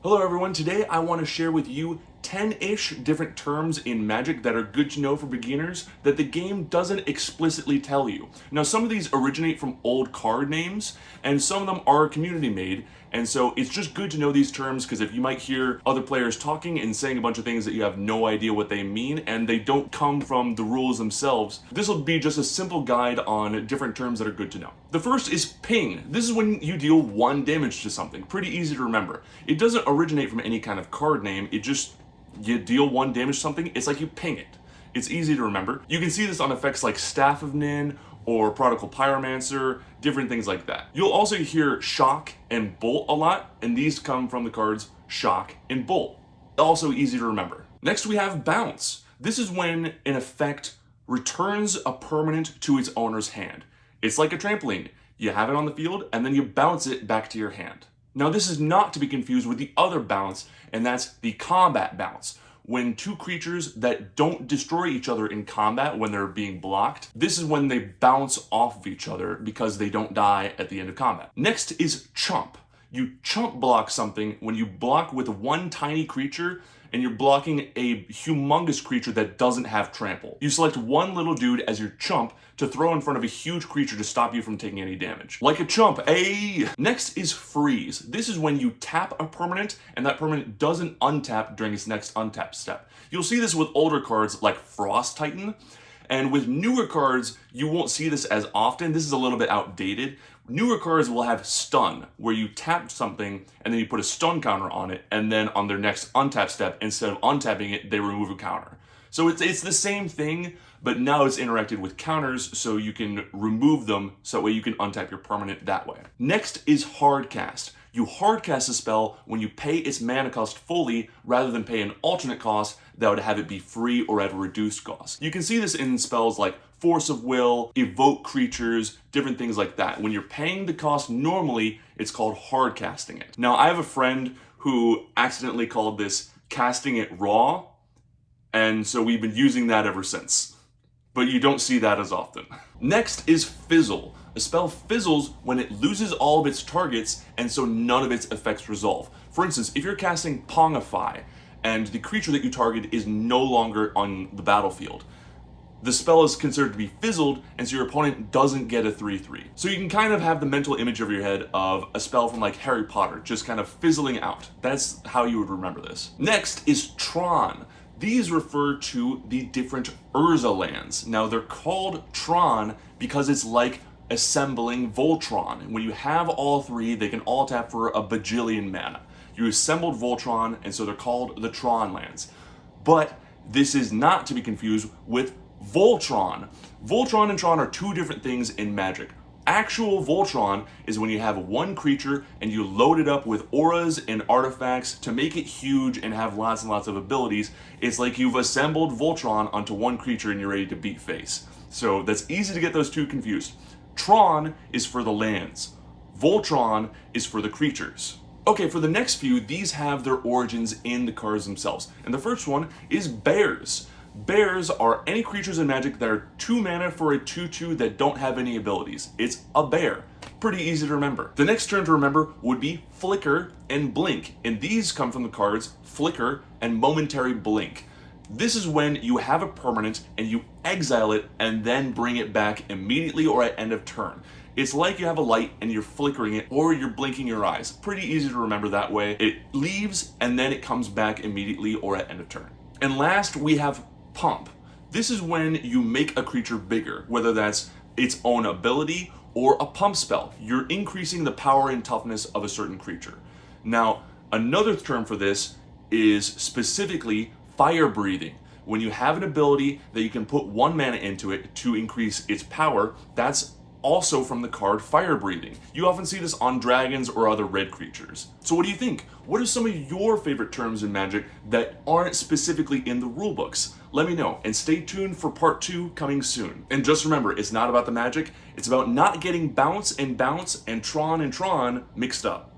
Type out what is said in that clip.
Hello everyone, today I want to share with you 10-ish different terms in Magic that are good to know for beginners that the game doesn't explicitly tell you. Now some of these originate from old card names and some of them are community made, and so it's just good to know these terms because if you might hear other players talking and saying a bunch of things that you have no idea what they mean and they don't come from the rules themselves, this will be just a simple guide on different terms that are good to know. The first is ping. This is when you deal 1 damage to something. Pretty easy to remember. It doesn't originate from any kind of card name, you deal 1 damage to something, it's like you ping it. It's easy to remember. You can see this on effects like Staff of Nin or Prodigal Pyromancer, different things like that. You'll also hear Shock and Bolt a lot, and these come from the cards Shock and Bolt. Also easy to remember. Next we have Bounce. This is when an effect returns a permanent to its owner's hand. It's like a trampoline. You have it on the field, and then you bounce it back to your hand. Now this is not to be confused with the other bounce, and that's the combat bounce. When 2 creatures that don't destroy each other in combat when they're being blocked, this is when they bounce off of each other because they don't die at the end of combat. Next is chump. You chump block something when you block with 1 tiny creature and you're blocking a humongous creature that doesn't have trample. You select 1 little dude as your chump to throw in front of a huge creature to stop you from taking any damage. Like a chump, ayy! Next is freeze. This is when you tap a permanent and that permanent doesn't untap during its next untap step. You'll see this with older cards like Frost Titan, and with newer cards, you won't see this as often. This is a little bit outdated. Newer cards will have stun, where you tap something and then you put a stun counter on it, and then on their next untap step, instead of untapping it, they remove a counter. So it's the same thing, but now it's interacted with counters, so you can remove them, so that way you can untap your permanent that way. Next is Hardcast. You hardcast a spell when you pay its mana cost fully rather than pay an alternate cost that would have it be free or at a reduced cost. You can see this in spells like Force of Will, Evoke Creatures, different things like that. When you're paying the cost normally, it's called hardcasting it. Now I have a friend who accidentally called this casting it raw, and so we've been using that ever since. But you don't see that as often. Next is Fizzle. A spell fizzles when it loses all of its targets and so none of its effects resolve. For instance, if you're casting Pongify and the creature that you target is no longer on the battlefield, the spell is considered to be fizzled, and so your opponent doesn't get a 3/3. So you can kind of have the mental image of your head of a spell from like Harry Potter, just kind of fizzling out. That's how you would remember this. Next is Tron. These refer to the different Urza lands. Now they're called Tron because it's like assembling Voltron. When you have all 3, they can all tap for a bajillion mana. You assembled Voltron, and so they're called the Tron lands. But this is not to be confused with Voltron. Voltron and Tron are 2 different things in Magic. Actual Voltron is when you have 1 creature and you load it up with auras and artifacts to make it huge and have lots and lots of abilities. It's like you've assembled Voltron onto 1 creature and you're ready to beat face. So that's easy to get those 2 confused. Tron is for the lands. Voltron is for the creatures. Okay, for the next few, these have their origins in the cards themselves. And the first one is bears. Bears are any creatures in Magic that are 2 mana for a 2/2 that don't have any abilities. It's a bear. Pretty easy to remember. The next term to remember would be Flicker and Blink, and these come from the cards Flicker and Momentary Blink. This is when you have a permanent and you exile it and then bring it back immediately or at end of turn. It's like you have a light and you're flickering it or you're blinking your eyes. Pretty easy to remember that way. It leaves and then it comes back immediately or at end of turn. And last we have Pump. This is when you make a creature bigger, whether that's its own ability or a pump spell. You're increasing the power and toughness of a certain creature. Now, another term for this is specifically fire breathing. When you have an ability that you can put 1 mana into it to increase its power, that's also from the card Fire Breathing. You often see this on dragons or other red creatures. So what do you think? What are some of your favorite terms in Magic that aren't specifically in the rulebooks? Let me know, and stay tuned for part 2 coming soon. And just remember, it's not about the magic, it's about not getting bounce and Tron mixed up.